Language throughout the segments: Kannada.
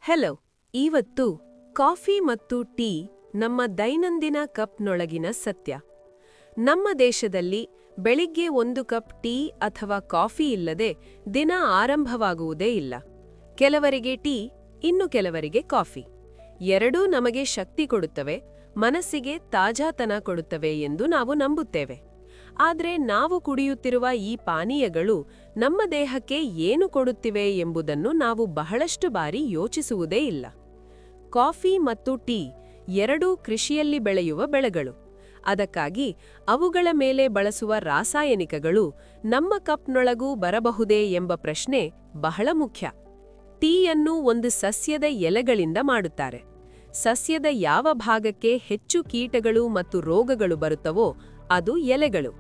ಹೆಲೋ, ಇವತ್ತು ಕಾಫಿ ಮತ್ತು ಟೀ ನಮ್ಮ ದೈನಂದಿನ ಕಪ್ನೊಳಗಿನ ಸತ್ಯ. ನಮ್ಮ ದೇಶದಲ್ಲಿ ಬೆಳಿಗ್ಗೆ ಒಂದು ಕಪ್ ಟೀ ಅಥವಾ ಕಾಫಿ ಇಲ್ಲದೆ ದಿನ ಆರಂಭವಾಗುವುದೇ ಇಲ್ಲ. ಕೆಲವರಿಗೆ ಟೀ, ಇನ್ನು ಕೆಲವರಿಗೆ ಕಾಫಿ. ಎರಡೂ ನಮಗೆ ಶಕ್ತಿ ಕೊಡುತ್ತವೆ, ಮನಸ್ಸಿಗೆ ತಾಜಾತನ ಕೊಡುತ್ತವೆ ಎಂದು ನಾವು ನಂಬುತ್ತೇವೆ. ಆದರೆ ನಾವು ಕುಡಿಯುತ್ತಿರುವ ಈ ಪಾನೀಯಗಳು ನಮ್ಮ ದೇಹಕ್ಕೆ ಏನು ಕೊಡುತ್ತಿವೆ ಎಂಬುದನ್ನು ನಾವು ಬಹಳಷ್ಟು ಬಾರಿ ಯೋಚಿಸುವುದೇ ಇಲ್ಲ. ಕಾಫಿ ಮತ್ತು ಟೀ ಎರಡೂ ಕೃಷಿಯಲ್ಲಿ ಬೆಳೆಯುವ ಬೆಳೆಗಳು. ಅದಕ್ಕಾಗಿ ಅವುಗಳ ಮೇಲೆ ಬಳಸುವ ರಾಸಾಯನಿಕಗಳು ನಮ್ಮ ಕಪ್ನೊಳಗೂ ಬರಬಹುದೇ ಎಂಬ ಪ್ರಶ್ನೆ ಬಹಳ ಮುಖ್ಯ. ಟೀಯನ್ನು ಒಂದು ಸಸ್ಯದ ಎಲೆಗಳಿಂದ ಮಾಡುತ್ತಾರೆ. ಸಸ್ಯದ ಯಾವ ಭಾಗಕ್ಕೆ ಹೆಚ್ಚು ಕೀಟಗಳು ಮತ್ತು ರೋಗಗಳು ಬರುತ್ತವೋ ಅದು ಎಲೆಗಳು.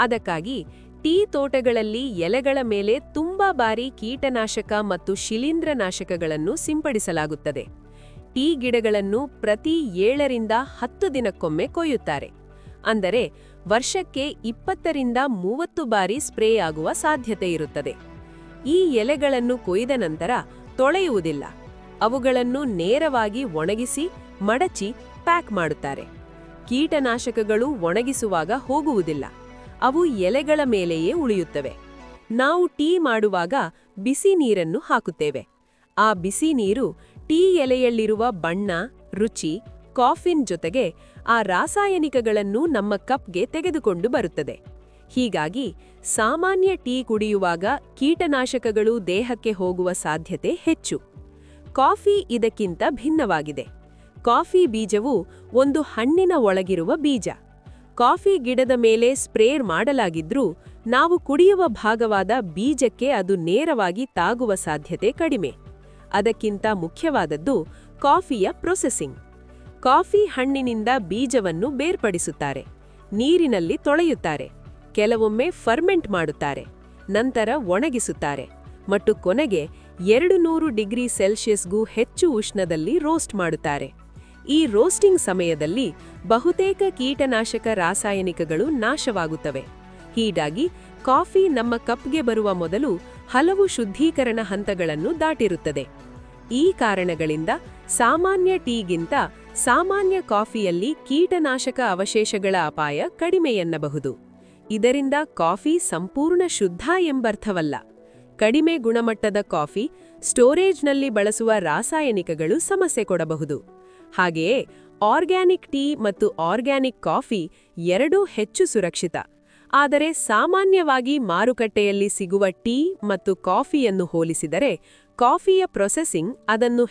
ಅದಕ್ಕಾಗಿ ಟೀ ತೋಟಗಳಲ್ಲಿ ಎಲೆಗಳ ಮೇಲೆ ತುಂಬಾ ಬಾರಿ ಕೀಟನಾಶಕ ಮತ್ತು ಶಿಲೀಂಧ್ರನಾಶಕಗಳನ್ನು ಸಿಂಪಡಿಸಲಾಗುತ್ತದೆ. ಟೀ ಗಿಡಗಳನ್ನು ಪ್ರತಿ 7 ರಿಂದ 10 ದಿನಕ್ಕೊಮ್ಮೆ ಕೊಯ್ಯುತ್ತಾರೆ. ಅಂದರೆ ವರ್ಷಕ್ಕೆ 20 ರಿಂದ 30 ಬಾರಿ ಸ್ಪ್ರೇ ಆಗುವ ಸಾಧ್ಯತೆ ಇರುತ್ತದೆ. ಈ ಎಲೆಗಳನ್ನು ಕೊಯ್ದ ನಂತರ ತೊಳೆಯುವುದಿಲ್ಲ. ಅವುಗಳನ್ನು ನೇರವಾಗಿ ಒಣಗಿಸಿ ಮಡಚಿ ಪ್ಯಾಕ್ ಮಾಡುತ್ತಾರೆ. ಕೀಟನಾಶಕಗಳು ಒಣಗಿಸುವಾಗ ಹೋಗುವುದಿಲ್ಲ, ಅವು ಎಲೆಗಳ ಮೇಲೆಯೇ ಉಳಿಯುತ್ತವೆ. ನಾವು ಟೀ ಮಾಡುವಾಗ ಬಿಸಿ ನೀರನ್ನು ಹಾಕುತ್ತೇವೆ. ಆ ಬಿಸಿ ನೀರು ಟೀ ಎಲೆಯಲ್ಲಿರುವ ಬಣ್ಣ, ರುಚಿ, ಕಾಫಿನ್ ಜೊತೆಗೆ ಆ ರಾಸಾಯನಿಕಗಳನ್ನು ನಮ್ಮ ಕಪ್ಗೆ ತೆಗೆದುಕೊಂಡು ಬರುತ್ತದೆ. ಹೀಗಾಗಿ ಸಾಮಾನ್ಯ ಟೀ ಕುಡಿಯುವಾಗ ಕೀಟನಾಶಕಗಳು ದೇಹಕ್ಕೆ ಹೋಗುವ ಸಾಧ್ಯತೆ ಹೆಚ್ಚು. ಕಾಫಿ ಇದಕ್ಕಿಂತ ಭಿನ್ನವಾಗಿದೆ. ಕಾಫಿ ಬೀಜವು ಒಂದು ಹಣ್ಣಿನ ಒಳಗಿರುವ ಬೀಜ. ಕಾಫಿ ಗಿಡದ ಮೇಲೆ ಸ್ಪ್ರೇ ಮಾಡಲಾಗಿದ್ರೂ ನಾವು ಕುಡಿಯುವ ಭಾಗವಾದ ಬೀಜಕ್ಕೆ ಅದು ನೇರವಾಗಿ ತಾಗುವ ಸಾಧ್ಯತೆ ಕಡಿಮೆ. ಅದಕ್ಕಿಂತ ಮುಖ್ಯವಾದದ್ದು ಕಾಫಿಯ ಪ್ರೊಸೆಸಿಂಗ್. ಕಾಫಿ ಹಣ್ಣಿನಿಂದ ಬೀಜವನ್ನು ಬೇರ್ಪಡಿಸುತ್ತಾರೆ, ನೀರಿನಲ್ಲಿ ತೊಳೆಯುತ್ತಾರೆ, ಕೆಲವೊಮ್ಮೆ ಫರ್ಮೆಂಟ್ ಮಾಡುತ್ತಾರೆ, ನಂತರ ಒಣಗಿಸುತ್ತಾರೆ ಮತ್ತು ಕೊನೆಗೆ 200 ಡಿಗ್ರಿ ಸೆಲ್ಸಿಯಸ್ಗೂ ಹೆಚ್ಚು ಉಷ್ಣದಲ್ಲಿ ರೋಸ್ಟ್ ಮಾಡುತ್ತಾರೆ. ಈ ರೋಸ್ಟಿಂಗ್ ಸಮಯದಲ್ಲಿ ಬಹುತೇಕ ಕೀಟನಾಶಕ ರಾಸಾಯನಿಕಗಳು ನಾಶವಾಗುತ್ತವೆ. ಹೀಗಾಗಿ ಕಾಫಿ ನಮ್ಮ ಕಪ್ಗೆ ಬರುವ ಮೊದಲು ಹಲವು ಶುದ್ಧೀಕರಣ ಹಂತಗಳನ್ನು ದಾಟಿರುತ್ತದೆ. ಈ ಕಾರಣಗಳಿಂದ ಸಾಮಾನ್ಯ ಟೀಗಿಂತ ಸಾಮಾನ್ಯ ಕಾಫಿಯಲ್ಲಿ ಕೀಟನಾಶಕ ಅವಶೇಷಗಳ ಅಪಾಯ ಕಡಿಮೆ ಎನ್ನಬಹುದು. ಇದರಿಂದ ಕಾಫಿ ಸಂಪೂರ್ಣ ಶುದ್ಧ ಎಂಬರ್ಥವಲ್ಲ. ಕಡಿಮೆ ಗುಣಮಟ್ಟದ ಕಾಫಿ ಸ್ಟೋರೇಜ್ನಲ್ಲಿ ಬಳಸುವ ರಾಸಾಯನಿಕಗಳು ಸಮಸ್ಯೆ ಕೊಡಬಹುದು. ಹಾಗೆಯೇ ಆರ್ಗ್ಯಾನಿಕ್ ಟೀ ಮತ್ತು ಆರ್ಗ್ಯಾನಿಕ್ ಕಾಫಿ ಎರಡೂ ಹೆಚ್ಚು ಸುರಕ್ಷಿತ. ಆದರೆ ಸಾಮಾನ್ಯವಾಗಿ ಮಾರುಕಟ್ಟೆಯಲ್ಲಿ ಸಿಗುವ ಟೀ ಮತ್ತು ಕಾಫಿಯನ್ನು ಹೋಲಿಸಿದರೆ ಕಾಫಿಯ ಪ್ರೊಸೆಸಿಂಗ್ ಅದನ್ನು